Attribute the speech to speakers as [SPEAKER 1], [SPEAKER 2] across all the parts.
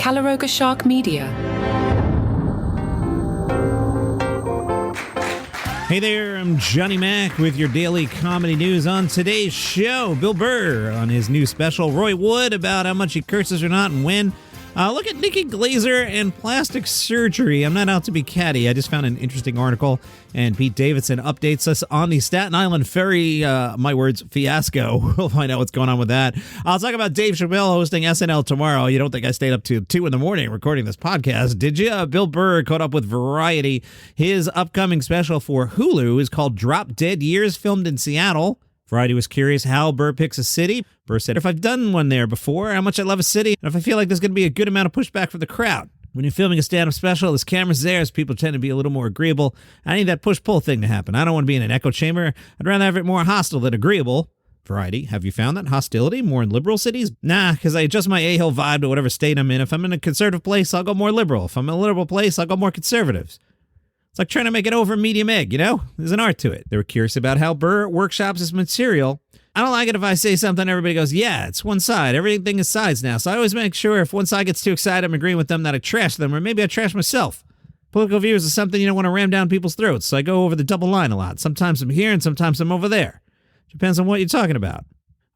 [SPEAKER 1] Calaroga Shark Media.
[SPEAKER 2] Hey there, I'm Johnny Mac with your daily comedy news. On today's show, Bill Burr on his new special, Roy Wood about how much he curses or not and when. Look at Nikki Glaser and plastic surgery. I'm not out to be catty. I just found an interesting article, and Pete Davidson updates us on the Staten Island ferry, my words, fiasco. We'll find out what's going on with that. I'll talk about Dave Chappelle hosting SNL tomorrow. You don't think I stayed up to 2 in the morning recording this podcast, did you? Bill Burr caught up with Variety. His upcoming special for Hulu is called Drop Dead Years, filmed in Seattle. Variety was curious how Burr picks a city. Burr said, if I've done one there before, how much I love a city, and if I feel like there's going to be a good amount of pushback from the crowd. When you're filming a stand-up special, there's cameras there, as people tend to be a little more agreeable. I need that push-pull thing to happen. I don't want to be in an echo chamber. I'd rather have it more hostile than agreeable. Variety, have you found that hostility more in liberal cities? Nah, because I adjust my a-hole vibe to whatever state I'm in. If I'm in a conservative place, I'll go more liberal. If I'm in a liberal place, I'll go more conservatives. It's like trying to make it over medium egg, you know? There's an art to it. They were curious about how Burr workshops his material. I don't like it if I say something, everybody goes, yeah, it's one side. Everything is sides now. So I always make sure if one side gets too excited, I'm agreeing with them, that I trash them, or maybe I trash myself. Political views is something you don't want to ram down people's throats, so I go over the double line a lot. Sometimes I'm here and sometimes I'm over there. Depends on what you're talking about.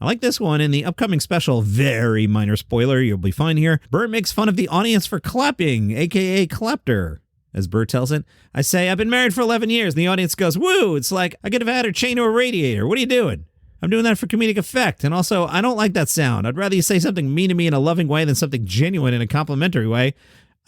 [SPEAKER 2] I like this one in the upcoming special. Very minor spoiler, you'll be fine here. Burr makes fun of the audience for clapping, a.k.a. clapter. As Burr tells it, I say, I've been married for 11 years, and the audience goes, woo, it's like I could have had her chained to a radiator. What are you doing? I'm doing that for comedic effect, and also, I don't like that sound. I'd rather you say something mean to me in a loving way than something genuine in a complimentary way.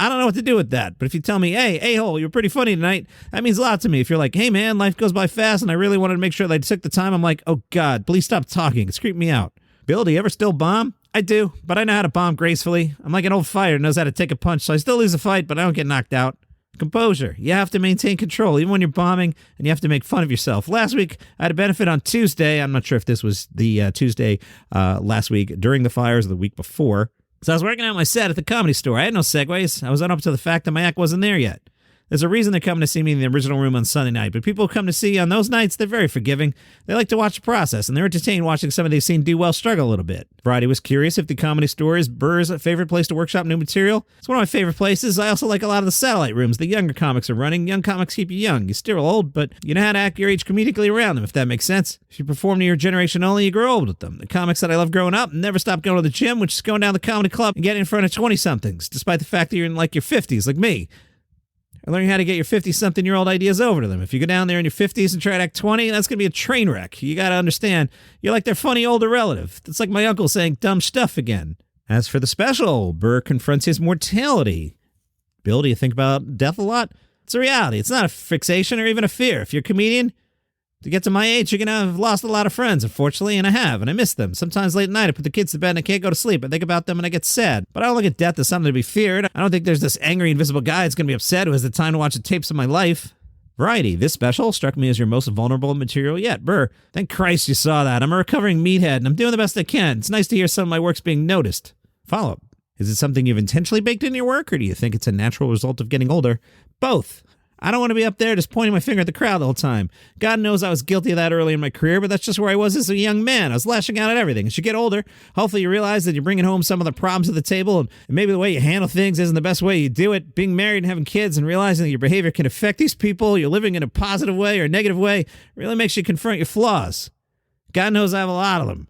[SPEAKER 2] I don't know what to do with that, but if you tell me, hey, a-hole, you're pretty funny tonight, that means a lot to me. If you're like, hey man, life goes by fast, and I really wanted to make sure that I took the time, I'm like, oh God, please stop talking. It's creeping me out. Bill, do you ever still bomb? I do, but I know how to bomb gracefully. I'm like an old fighter who knows how to take a punch, so I still lose a fight, but I don't get knocked out. Composure. You have to maintain control, even when you're bombing, and you have to make fun of yourself. Last week, I had a benefit on Tuesday. I'm not sure if this was the Tuesday last week during the fires or the week before. So I was working out my set at the Comedy Store. I had no segues. I was up to the fact that my act wasn't there yet. There's a reason they're coming to see me in the original room on Sunday night, but people who come to see on those nights, they're very forgiving. They like to watch the process, and they're entertained watching somebody they've seen do well struggle a little bit. Variety was curious if the Comedy Store is Burr's favorite place to workshop new material. It's one of my favorite places. I also like a lot of the satellite rooms the younger comics are running. Young comics keep you young. You're still old, but you know how to act your age comedically around them, if that makes sense. If you perform to your generation only, you grow old with them. The comics that I love growing up never stop going to the gym, which is going down the comedy club and getting in front of 20-somethings, despite the fact that you're in like your 50s, like me. Learning how to get your 50-something-year-old ideas over to them. If you go down there in your 50s and try to act 20, that's going to be a train wreck. You got to understand, you're like their funny older relative. It's like my uncle saying dumb stuff again. As for the special, Burr confronts his mortality. Bill, do you think about death a lot? It's a reality. It's not a fixation or even a fear. If you're a comedian, to get to my age, you're going to have lost a lot of friends, unfortunately, and I have, and I miss them. Sometimes late at night, I put the kids to bed and I can't go to sleep. I think about them and I get sad. But I don't look at death as something to be feared. I don't think there's this angry, invisible guy that's going to be upset who has the time to watch the tapes of my life. Variety, this special struck me as your most vulnerable material yet. Burr, thank Christ you saw that. I'm a recovering meathead, and I'm doing the best I can. It's nice to hear some of my work's being noticed. Follow-up, is it something you've intentionally baked into your work, or do you think it's a natural result of getting older? Both. I don't want to be up there just pointing my finger at the crowd the whole time. God knows I was guilty of that early in my career, but that's just where I was as a young man. I was lashing out at everything. As you get older, hopefully you realize that you're bringing home some of the problems of the table, and maybe the way you handle things isn't the best way you do it. Being married and having kids and realizing that your behavior can affect these people, you're living in a positive way or a negative way, really makes you confront your flaws. God knows I have a lot of them.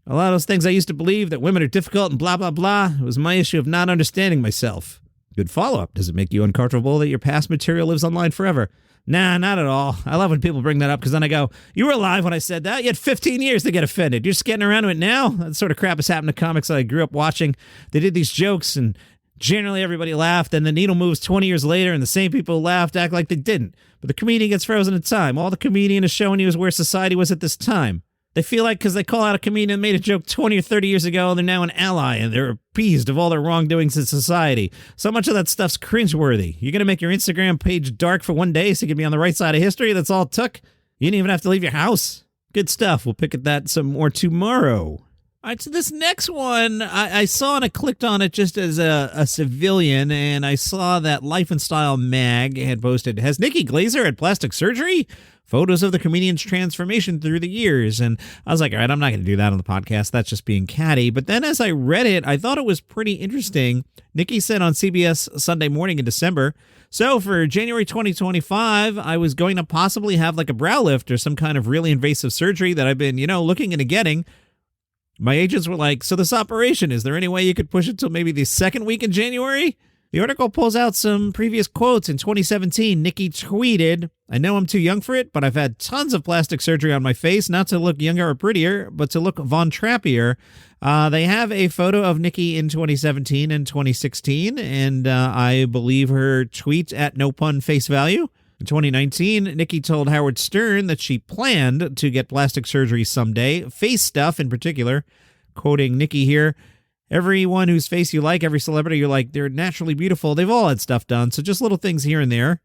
[SPEAKER 2] A lot of those things I used to believe, that women are difficult and blah, blah, blah, it was my issue of not understanding myself. Good follow-up. Does it make you uncomfortable that your past material lives online forever? Nah, not at all. I love when people bring that up because then I go, you were alive when I said that. You had 15 years to get offended. You're just getting around to it now? That sort of crap has happened to comics that I grew up watching. They did these jokes and generally everybody laughed, and the needle moves 20 years later and the same people who laughed act like they didn't. But the comedian gets frozen in time. All the comedian is showing you is where society was at this time. They feel like because they call out a comedian that made a joke 20 or 30 years ago, they're now an ally, and they're appeased of all their wrongdoings in society. So much of that stuff's cringeworthy. You're going to make your Instagram page dark for one day so you can be on the right side of history? That's all it took? You didn't even have to leave your house? Good stuff. We'll pick at that some more tomorrow. All right, so this next one, I saw and I clicked on it just as a civilian, and I saw that Life and Style mag had posted, has Nikki Glaser had plastic surgery? photos of the comedian's transformation through the years. And I was like, all right, I'm not going to do that on the podcast. That's just being catty. But then as I read it, I thought it was pretty interesting. Nikki said on CBS Sunday Morning in December, so for January 2025, I was going to possibly have like a brow lift or some kind of really invasive surgery that I've been, looking into getting. My agents were like, so this operation, is there any way you could push it till maybe the second week in January? The article pulls out some previous quotes. In 2017, Nikki tweeted, I know I'm too young for it, but I've had tons of plastic surgery on my face, not to look younger or prettier, but to look Von Trappier. They have a photo of Nikki in 2017 and 2016, and I believe her tweet at no pun face value. In 2019, Nikki told Howard Stern that she planned to get plastic surgery someday, face stuff in particular. Quoting Nikki here, everyone whose face you like, every celebrity you like, they're naturally beautiful. They've all had stuff done, so just little things here and there.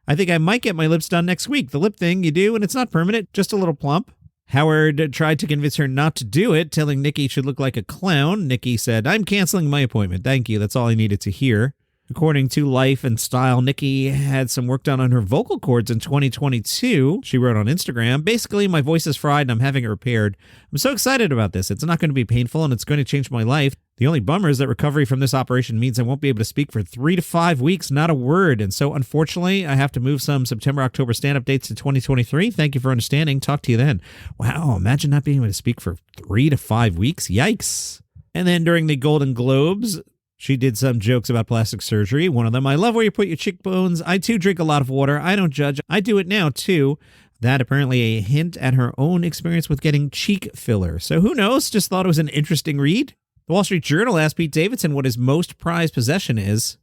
[SPEAKER 2] I think I might get my lips done next week. The lip thing you do, and it's not permanent, just a little plump. Howard tried to convince her not to do it, telling Nikki she'd look like a clown. Nikki said, I'm canceling my appointment. Thank you. That's all I needed to hear. According to Life and Style, Nikki had some work done on her vocal cords in 2022. She wrote on Instagram, basically, my voice is fried and I'm having it repaired. I'm so excited about this. It's not going to be painful and it's going to change my life. The only bummer is that recovery from this operation means I won't be able to speak for 3 to 5 weeks, not a word. And so, unfortunately, I have to move some September, October stand-up dates to 2023. Thank you for understanding. Talk to you then. Wow, imagine not being able to speak for 3 to 5 weeks. Yikes. And then during the Golden Globes, she did some jokes about plastic surgery. One of them, I love where you put your cheekbones. I, too, drink a lot of water. I don't judge. I do it now, too. That apparently a hint at her own experience with getting cheek filler. So who knows? Just thought it was an interesting read. The Wall Street Journal asked Pete Davidson what his most prized possession is.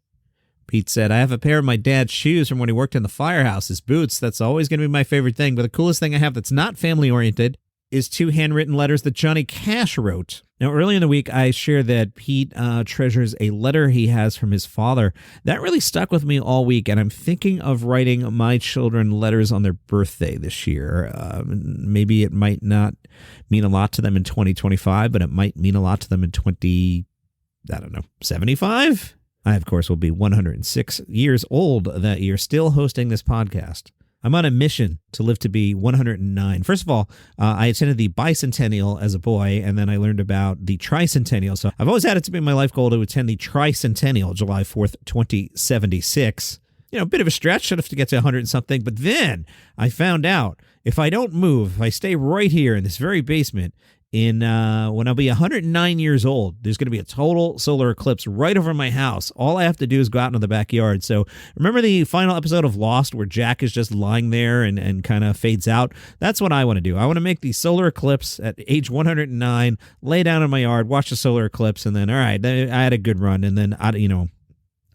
[SPEAKER 2] Pete said, I have a pair of my dad's shoes from when he worked in the firehouse, his boots. That's always going to be my favorite thing. But the coolest thing I have that's not family-oriented is 2 handwritten letters that Johnny Cash wrote. Now, early in the week, I shared that Pete treasures a letter he has from his father. That really stuck with me all week, and I'm thinking of writing my children letters on their birthday this year. Maybe it might not mean a lot to them in 2025, but it might mean a lot to them in 75? I, of course, will be 106 years old that year, still hosting this podcast. I'm on a mission to live to be 109. First of all, I attended the bicentennial as a boy, and then I learned about the tricentennial. So I've always had it to be my life goal to attend the tricentennial, July 4th, 2076. A bit of a stretch, should have to get to 100 and something. But then I found out if I don't move, if I stay right here in this very basement, when I'll be 109 years old, there's going to be a total solar eclipse right over my house. All I have to do is go out into the backyard. So remember the final episode of Lost where Jack is just lying there and kind of fades out? That's what I want to do. I want to make the solar eclipse at age 109, lay down in my yard, watch the solar eclipse, and then, all right, I had a good run. And then,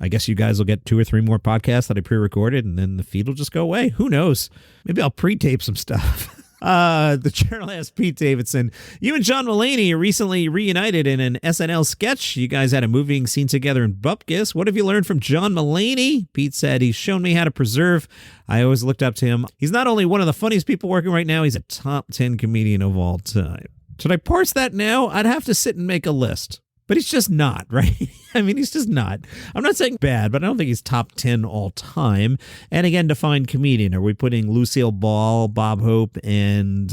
[SPEAKER 2] I guess you guys will get 2 or 3 more podcasts that I pre-recorded, and then the feed will just go away. Who knows? Maybe I'll pre-tape some stuff. The Journal asked Pete Davidson, you and John Mulaney recently reunited in an SNL sketch. You guys had a moving scene together in Bupkis. What have you learned from John Mulaney? Pete said, he's shown me how to preserve. I always looked up to him. He's not only one of the funniest people working right now, he's a top 10 comedian of all time. Should I parse that now? I'd have to sit and make a list. But he's just not, right? I mean, he's just not. I'm not saying bad, but I don't think he's top 10 all time. And again, define comedian. Are we putting Lucille Ball, Bob Hope, and,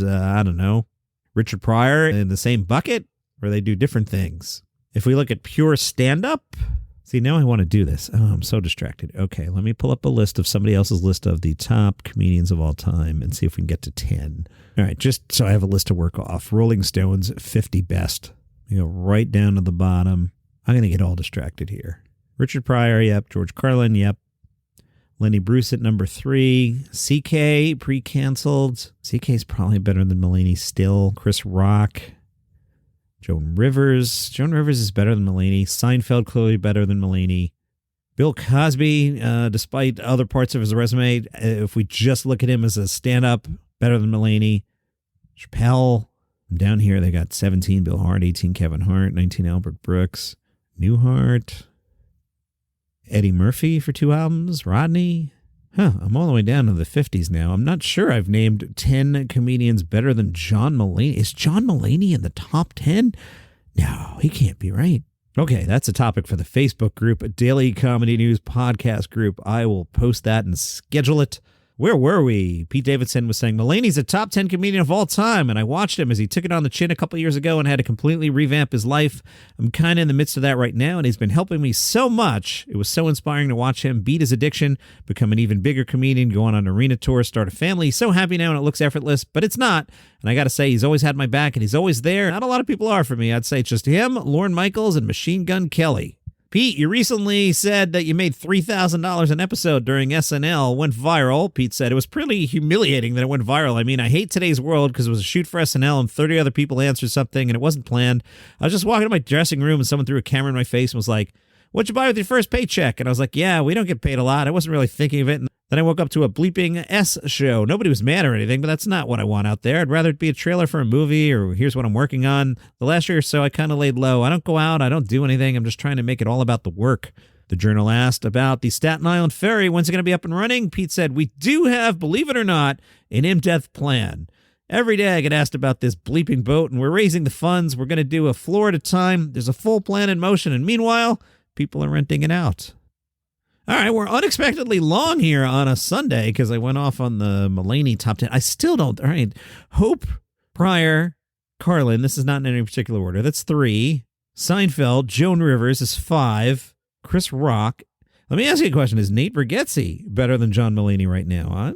[SPEAKER 2] Richard Pryor in the same bucket? Or they do different things? If we look at pure stand-up, see, now I want to do this. Oh, I'm so distracted. Okay, let me pull up a list of somebody else's list of the top comedians of all time and see if we can get to 10. All right, just so I have a list to work off. Rolling Stone's 50 best. You go right down to the bottom. I'm going to get all distracted here. Richard Pryor, yep. George Carlin, yep. Lenny Bruce at number 3. CK, pre-canceled. CK's probably better than Mulaney still. Chris Rock. Joan Rivers. Joan Rivers is better than Mulaney. Seinfeld, clearly better than Mulaney. Bill Cosby, despite other parts of his resume, if we just look at him as a stand-up, better than Mulaney. Chappelle. Down here, they got 17 Bill Hart, 18 Kevin Hart, 19 Albert Brooks, Newhart, Eddie Murphy for 2 albums, Rodney. I'm all the way down to the 50s now. I'm not sure I've named 10 comedians better than John Mulaney. Is John Mulaney in the top 10? No, he can't be right. Okay, that's a topic for the Facebook group, a Daily Comedy News podcast group. I will post that and schedule it. Where were we? Pete Davidson was saying, Mulaney's a top 10 comedian of all time, and I watched him as he took it on the chin a couple years ago and had to completely revamp his life. I'm kind of in the midst of that right now, and he's been helping me so much. It was so inspiring to watch him beat his addiction, become an even bigger comedian, go on an arena tour, start a family. He's so happy now, and it looks effortless, but it's not. And I got to say, he's always had my back, and he's always there. Not a lot of people are for me. I'd say it's just him, Lorne Michaels, and Machine Gun Kelly. Pete, you recently said that you made $3,000 an episode during SNL. Went viral. Pete said it was pretty humiliating that it went viral. I mean, I hate today's world because it was a shoot for SNL and 30 other people answered something and it wasn't planned. I was just walking to my dressing room and someone threw a camera in my face and was like, "What'd you buy with your first paycheck?" And I was like, "Yeah, we don't get paid a lot." I wasn't really thinking of it. And then I woke up to a bleeping S show. Nobody was mad or anything, but that's not what I want out there. I'd rather it be a trailer for a movie or here's what I'm working on. The last year or so, I kind of laid low. I don't go out. I don't do anything. I'm just trying to make it all about the work. The Journal asked about the Staten Island ferry. When's it going to be up and running? Pete said, "We do have, believe it or not, an in-depth plan. Every day I get asked about this bleeping boat, and we're raising the funds. We're going to do a floor at a time. There's a full plan in motion, and meanwhile, people are renting it out." All right, we're unexpectedly long here on a Sunday because I went off on the Mulaney top 10. I still don't. All right, Hope, Pryor, Carlin. This is not in any particular order. That's 3. Seinfeld, Joan Rivers is 5. Chris Rock. Let me ask you a question. Is Nate Bargatze better than John Mulaney right now?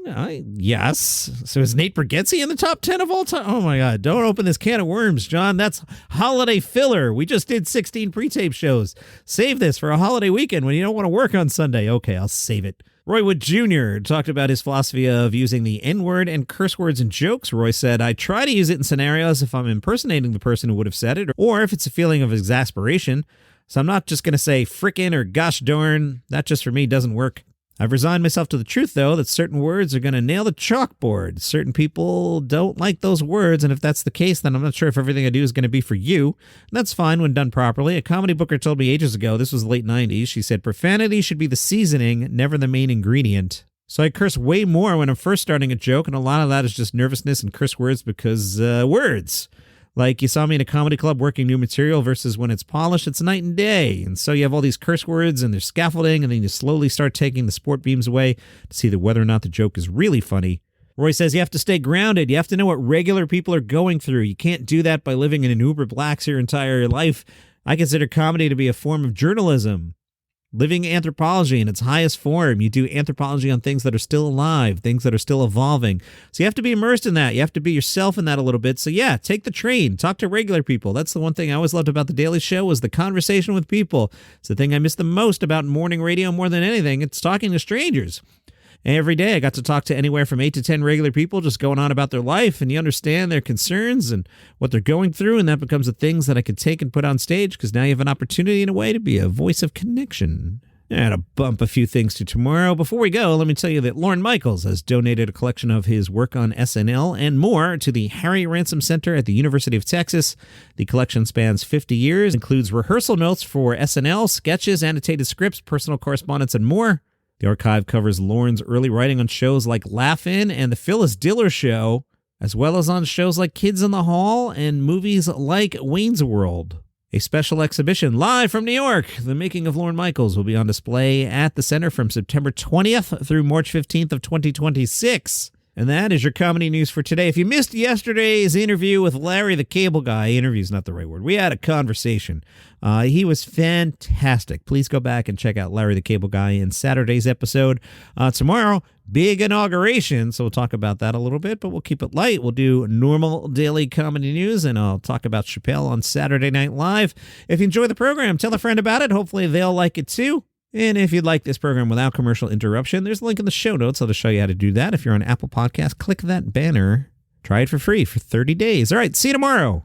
[SPEAKER 2] Yes. So is Nate Bargatze in the top 10 of all time? Oh, my God. Don't open this can of worms, John. That's holiday filler. We just did 16 pre-tape shows. Save this for a holiday weekend when you don't want to work on Sunday. Okay, I'll save it. Roy Wood Jr. talked about his philosophy of using the N-word and curse words in jokes. Roy said, "I try to use it in scenarios if I'm impersonating the person who would have said it, or if it's a feeling of exasperation. So I'm not just going to say frickin' or gosh darn. That just for me doesn't work. I've resigned myself to the truth, though, that certain words are going to nail the chalkboard. Certain people don't like those words, and if that's the case, then I'm not sure if everything I do is going to be for you. And that's fine when done properly. A comedy booker told me ages ago, this was the late 90s, she said, profanity should be the seasoning, never the main ingredient. So I curse way more when I'm first starting a joke, and a lot of that is just nervousness and curse words because words. Like you saw me in a comedy club working new material versus when it's polished, it's night and day. And so you have all these curse words and there's scaffolding, and then you slowly start taking the sport beams away to see that whether or not the joke is really funny. Roy says you have to stay grounded. You have to know what regular people are going through. You can't do that by living in an Uber Blacks your entire life. I consider comedy to be a form of journalism. Living anthropology in its highest form. You do anthropology on things that are still alive, things that are still evolving. So you have to be immersed in that. You have to be yourself in that a little bit. So yeah, take the train. Talk to regular people. That's the one thing I always loved about The Daily Show was the conversation with people. It's the thing I miss the most about morning radio more than anything. It's talking to strangers. Every day I got to talk to anywhere from 8 to 10 regular people just going on about their life, and you understand their concerns and what they're going through, and that becomes the things that I could take and put on stage because now you have an opportunity in a way to be a voice of connection. And to bump a few things to tomorrow. Before we go, let me tell you that Lorne Michaels has donated a collection of his work on SNL and more to the Harry Ransom Center at the University of Texas. The collection spans 50 years, includes rehearsal notes for SNL, sketches, annotated scripts, personal correspondence, and more. The archive covers Lorne's early writing on shows like Laugh-In and The Phyllis Diller Show, as well as on shows like Kids in the Hall and movies like Wayne's World. A special exhibition live from New York, The Making of Lorne Michaels, will be on display at the center from September 20th through March 15th of 2026. And that is your comedy news for today. If you missed yesterday's interview with Larry the Cable Guy, interview's not the right word. We had a conversation. He was fantastic. Please go back and check out Larry the Cable Guy in Saturday's episode. Tomorrow, big inauguration, so we'll talk about that a little bit, but we'll keep it light. We'll do normal daily comedy news, and I'll talk about Chappelle on Saturday Night Live. If you enjoy the program, tell a friend about it. Hopefully they'll like it too. And if you'd like this program without commercial interruption, there's a link in the show notes. I'll show you how to do that. If you're on Apple Podcasts, click that banner. Try it for free for 30 days. All right, see you tomorrow.